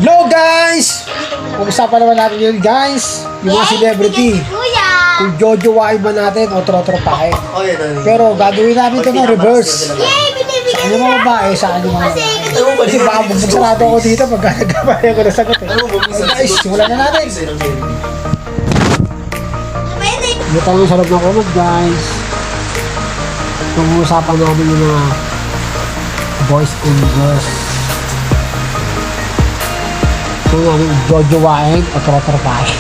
Hello guys! Pag-usapan naman natin yun guys. Yung mga celebrity. Kung jojowain ba natin o trotropahin. Pero gagawin namin ito ng reverse. Sa kanya mga babae, sa kanya mga babae. Kasi baka magsarado ako dito pag nagkabaya ko na sagot eh. Guys, simulan na natin. Dito tayo sa loob ng comment guys. Pag-uusapan namin yung mga boys and girls. Kung ano yung jojowain o trotropahin.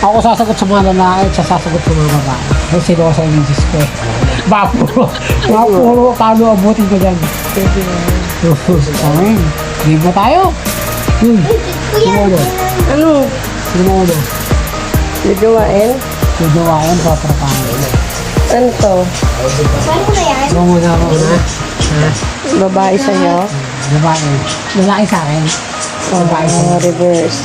Ako sasagot sa mga lalaki at sasagot sa mga babae. Kasi sino sa inyong Diyos ko eh. Mapuro, paano abutin ko dyan. Amen. Game na tayo. Sino na? Ano? Sino na? Jojowain? Jojowain, trotropahin. Ano to? Ano muna ako na? Babae sa'yo? Babae. Lalaki sa akin. Babae sa akin. Reverse.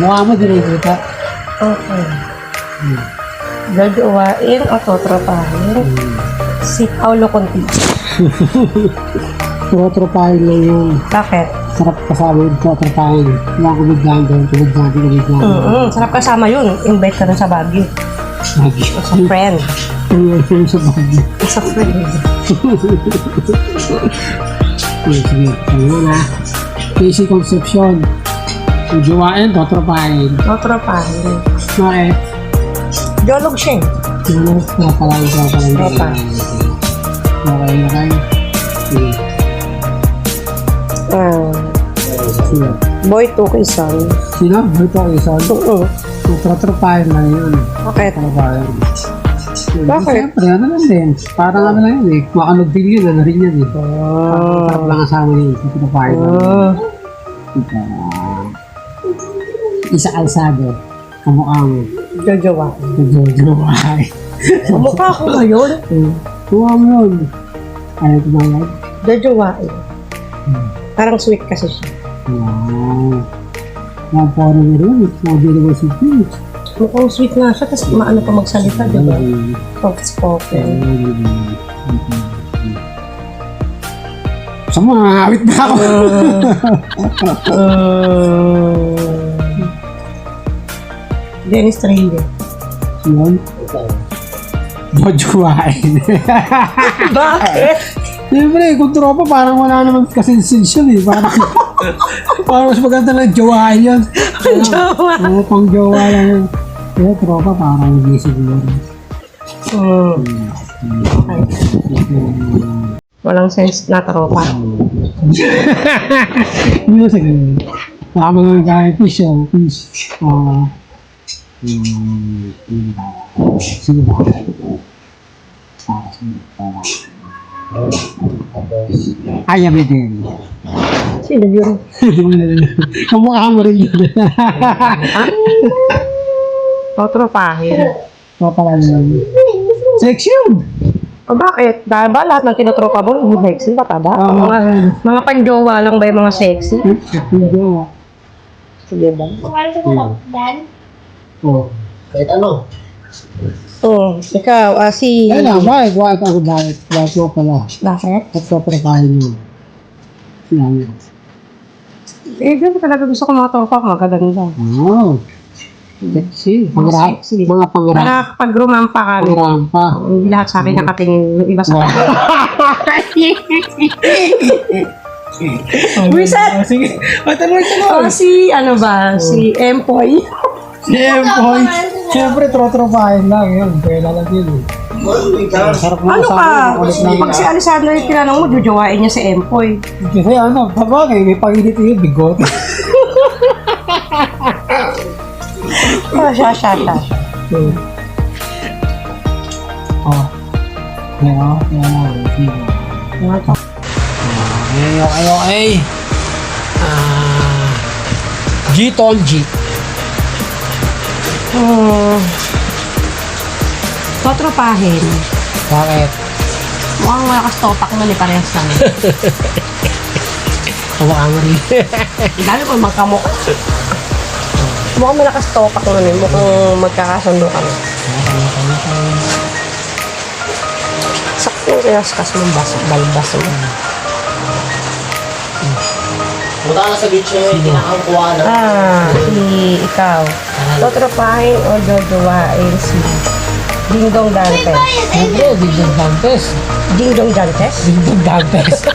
Mukha mo dinigita. Okay. Jojowain o totropahin? Si Paolo Conti. Trotropahin lang yun. Bakit? Sarap kasama yung trotropahin. Mga kumidyan. Sarap kasama yun. Invite ka rin sa Baguio. Lagi. Sa friend. Yung sa bagay. Sa friend. Sige. Ano na? Casey Concepcion. Jojowain, trotropahin. Totropahin. Bakit? Jolog siya eh. Ano? Tropa. Tropa. Okay. Sige. Sige. Boy to kay son. Sino? Ito ang isa. Oo. Trotropahin lang yun. Bakit? Trotropahin. Bakit? Siyempre, ano lang din. Parang ano lang yun eh. Makanog din yun, ano rin yan eh. Parang lang kasama yun. Trotropahin lang. Isa Alsado. Kamukha mo. Jojowain. Jojowain. Mukha ko ngayon. Kamukha mo yun. Ayaw ko ba yan? Jojowain. Parang sweet kasi siya. Wow. Mga poro na rin. Mga beautiful sweet. Mukhang sweet nga siya, tapos maano pa magsalita, di ba? Soft-spoken. Sa mga awit na ako. Dennis Trader. Yun. Jojowain. Bakit? Siyempre, kung tropa, parang wala naman kasensinsyon eh. Parang mas maganda lang jowain yun. Jowa. Oo, pang jowa lang yun. Kaya tropa, parang hindi siguro. Walang sense na tropa. Hindi na sa ganun. Baka mga gaya fish oh. Fish. Sige ba? Ayaw mo din. Sino yun? Kamukha mo rin yun. Totropahin. Tropa lang yun. Section! O bakit? Dahil ba lahat ng tinotropa mo, sexy ba ba? Mga panjowa lang ba yung mga sexy? Sige ba? Oo. Kahit ano? Oo. Ikaw, si... Ay na, bakit? Bakit ako bakit? Bakit ko pala? Bakit? At tropahin mo. Yan. Eh, ganun talaga gusto ko mga tropa, magaganda. Wow. Sexy. Pangarap. Sexy. Mga pangarap. Para pag rumampa kami, Pangarampa. hindi lahat sa akin nakatingin yung iba sa akin. Reset! Sige. Tanong. Si ano ba? Si Empoy. Siyempre. Siyempre, tropahin lang yun. Kaya lang yun eh. Sarap mo Ano ka? Ulit naman. Pag si Alessandro yung tinanong mo, jujuwain niya si Empoy. Kasi ano, sabagay, may panginit yung bigote. Siya. Oh. Okay. G-Ton G. Totropahin. Bakit? Mukhang malakas topak na ni parehas kami. Kamukha mo rin. Dahil ko magkamukha. Mukhang malakas topak na ni. Mukhang magkakasundo kami. Sakto kinaskas mong balbas mo. Punta ka na sa beach na yun, kinakangkuha na. Ikaw. Totropahin o jojowain si Dingdong Dantes? Siyempre, Dingdong Dantes. Dingdong Dantes? Dingdong Dantes.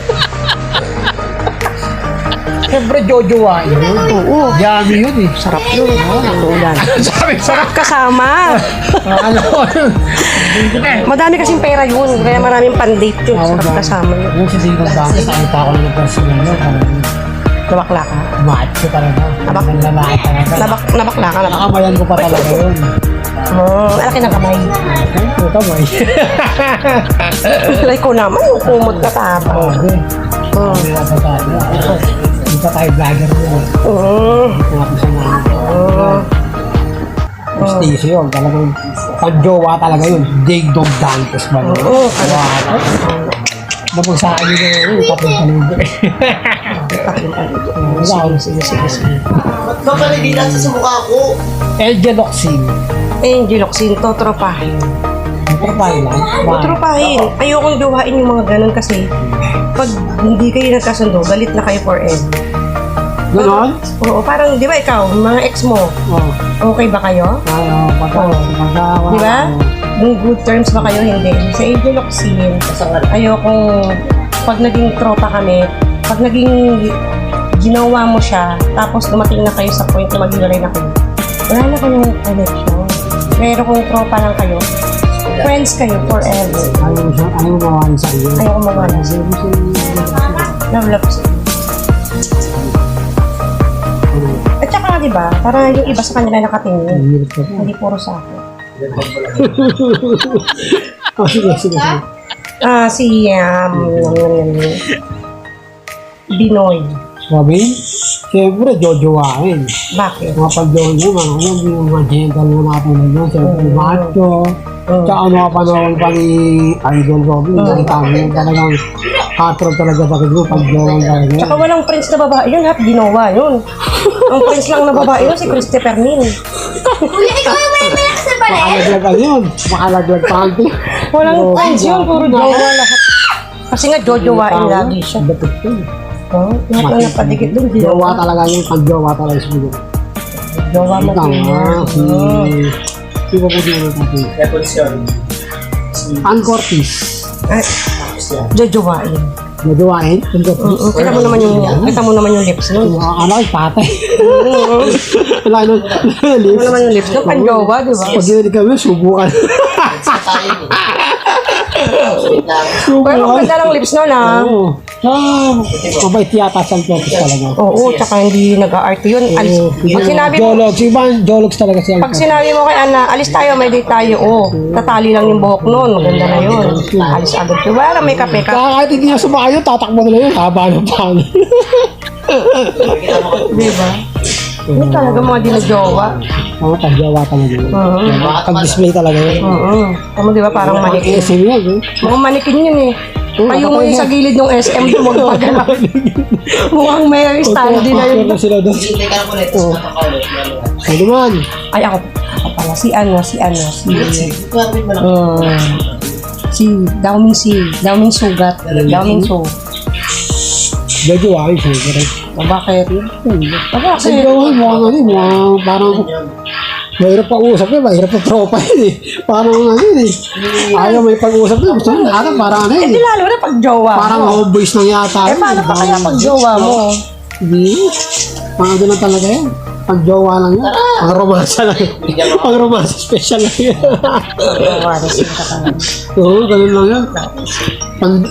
Siyempre, jojowain yun. Oo. Yummy yun eh. Sarap yun. Ulan. Sarap Kasama. Ano yun? Madami kasing pera yun. Kaya maraming pan-date yun. Sarap kasama yun. Yung si Dingdong Dantes, nakita ko lang ng personal yun. Nabakla ka? Macho talaga. Ang lalaki talaga. Nabakla ka. Nakamayan ko pa talaga yun. Alaki ng kamay. Ay, kamay. Like ko naman, kumot ka tapang. Okay. Hindi na pa tayo. Hindi pa tayo vlogger yun. Hindi pa sa mga. Prestige yun. Talagang pag-jowa talaga yun. Dingdong Dantes ba yun? Napag sa akin yun. Tapos panubo. Sige. Ba't ba paligilan sa mukha ko? Elgeloxin. Angeloxin, totropahin. Ito pa yun lang. Totropahin. Ayokong jowain yung mga ganun kasi pag hindi kayo nagkasundo, galit na kayo forever. Ganon? Oo, parang, di ba ikaw, mga ex mo, Oo. okay ba kayo? Di ba? Yung good terms ba kayo? Hindi. Sa Angeloxin, ayokong pag naging tropa kami, pag naging ginawa mo siya, tapos dumating na kayo sa point na maghiwalay na kayo, wala na kayong connection. Pero kung tropa lang kayo, friends kayo forever. Ayaw mawala sa iyo. Ayaw ko mawala. Love siya. At saka di ba, para yung iba sa kanila nakatingin, hindi puro sa akin. Sige. Si Binoy. Sabi, siyempre, jojowain. Bakit? Mga pag-jojo, yung mga gentle na mga tulad yun, siyempre, macho. Tsaka mga panahon pa ni Idol Robin, nakita mo yun, talagang hot-rod talaga pag-jowa talaga. Tsaka walang prince na babae yun, hat ginawa yun. Ang prince lang na babae yun, si Christopher Min. Kuya, ikaw yung may malakas na pala. Makalaglag yun, makalaglag panty. Walang prince yun, puro jowa lahat. Kasi nga, jojowain lagi siya. Dapat yun. Lahat na napadikit dun, Jowa talaga yun, pag-jowa talaga sa video. Jowa mo Si Bobo din natin. Revolution. Ann Cortez. Jojowain. Jojowain? Ann Cortez. Kita mo naman yung lips nun. Ano, patay. Wala nung Kita lips. mo naman yung lips nun, panjowa, di ba? Pag yun kami, subukan. Sa tayo. Pero ang ganda ng lips nun, ha? Oo. Mabait yata sa Ann Cortez talaga. Oo, tsaka hindi nag-aarte yun. Pag sinabi mo, Jologs, Jologs talaga siya. pag sinabi mo kay Ana, alis tayo, may date tayo. Tatali lang yung buhok nun. Maganda na yun. Alis agad. Wala may kape ka. Kahit hindi niya sumakay yun, tatakbo na yun. Haba ng pang. Di ba? Hindi talaga mga dinajowa. Oo, pag-jowa talaga yun. Pag-display talaga yun. Tama di ba parang manikin? SM yun. Mukhang manikin yun eh. Tayo mo yung sa gilid ng SM doon magpagalaw. Mukhang may standy na yun. Ano sila doon? Hindi ka na ulit. Ano man? Ay ako pala. Si Daoming Sugat. Daoming Su. Jojowain siya. Bakit? Kasi mukhang parang mahirap pag-usap yun, mahirap pa tropa yun eh. Parang ano yun eh. Ayaw may pag-usap yun. Gusto nyo lahat parang ano yun Hindi eh. lalo na pag jowa Parang mo. homeboys lang yata. Paano pa kaya pag jowa mo? Hindi. Mga doon lang talaga yun. Pag jowa lang yun. Pang romansa lang yun. Pang romansa special lang yun. Oo, ganun lang yun.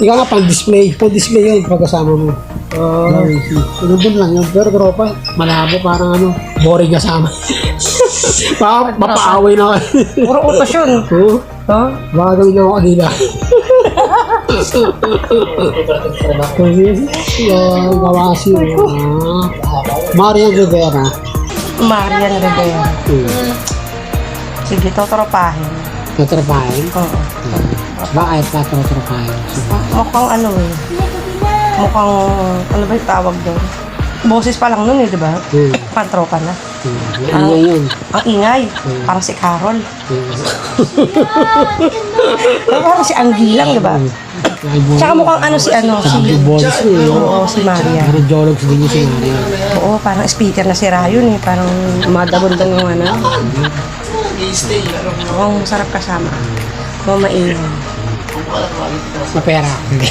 Ikaw nga pang-display. Pang-display yun pagkasama mo. Doon lang yun. Pero tropa, malabo parang ano, boring kasama. Mapaaway na kayo. Puro utos yun. Oo. Ha? Baka gawin niyo ako kanila. Gawasi. Marian Rivera. Marian Rivera. Sige, totropahin. Tatrapahin? Oo. Bakit tatrapahin? Mukhang ano eh. Mukhang, ano ba yung tawag doon? Boses pa lang nun eh, di ba? Pantropa na. Ano yun? Ang ingay. Parang si Carol. Parang si Anggilang, di ba? Tsaka mukhang ano si Boris eh. Oo, si Maria. Parang jologs din yung sinari. Oo, parang speaker na si Rayon eh. Parang madabundan yung ano. Oo, sarap kasama. Mamain. Mapera. Hindi.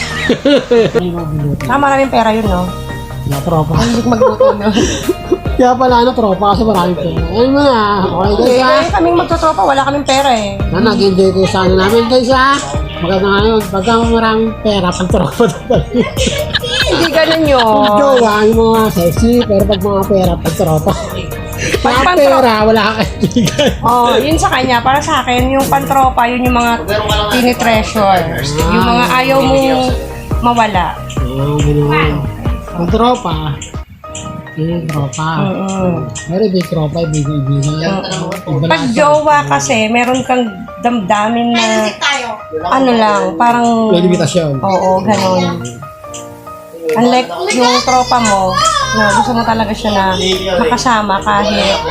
Saka maraming pera yun, no? Na tropa. Hindi magluto, no? Kaya pala tropa kasi maraming pera. Ayun mo na. Okay guys ha. Eh, kaming magtotropa, wala kaming pera eh. Na nag-enjoy ko sa ano namin guys ha. Maganda ngayon. Pagka maraming pera, pag tropa daw. Hindi ganun yun. Kung jowa, yung mga sexy, pero pag mga pera, pag tropa. Pag pera, wala ka kaibigan. Oh, yun sa kanya. Para sa akin, yung pantropa, yun yung mga tinitreasure. Yung mga ayaw mong mawala. Oo, gano'n. Pag tropa, yung tropa. Pero ibig tropa, ibig ibigan. Pag jowa kasi, meron kang damdamin na ano lang, parang... May limitasyon. Oo, ganun. Unlike yung tropa mo, na gusto mo talaga siya na makasama kahit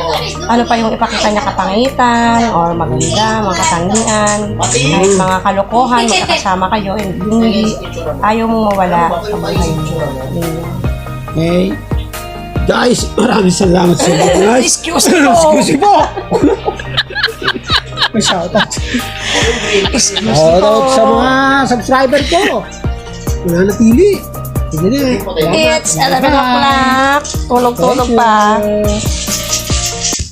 ano pa yung ipakita niya kapangitan or maganda, mga katangian, kahit mga kalokohan, magkakasama kayo, yung hindi ayaw mong mawala sa buhay mo. Okay. Guys, maraming salamat sa inyo guys. Excuse me po! Excuse me po! May shoutout. Excuse me Shoutout sa po! mga subscriber ko. Wala natili. Sige na. It's 11 o'clock. Tulog-tulog pa. Thank you.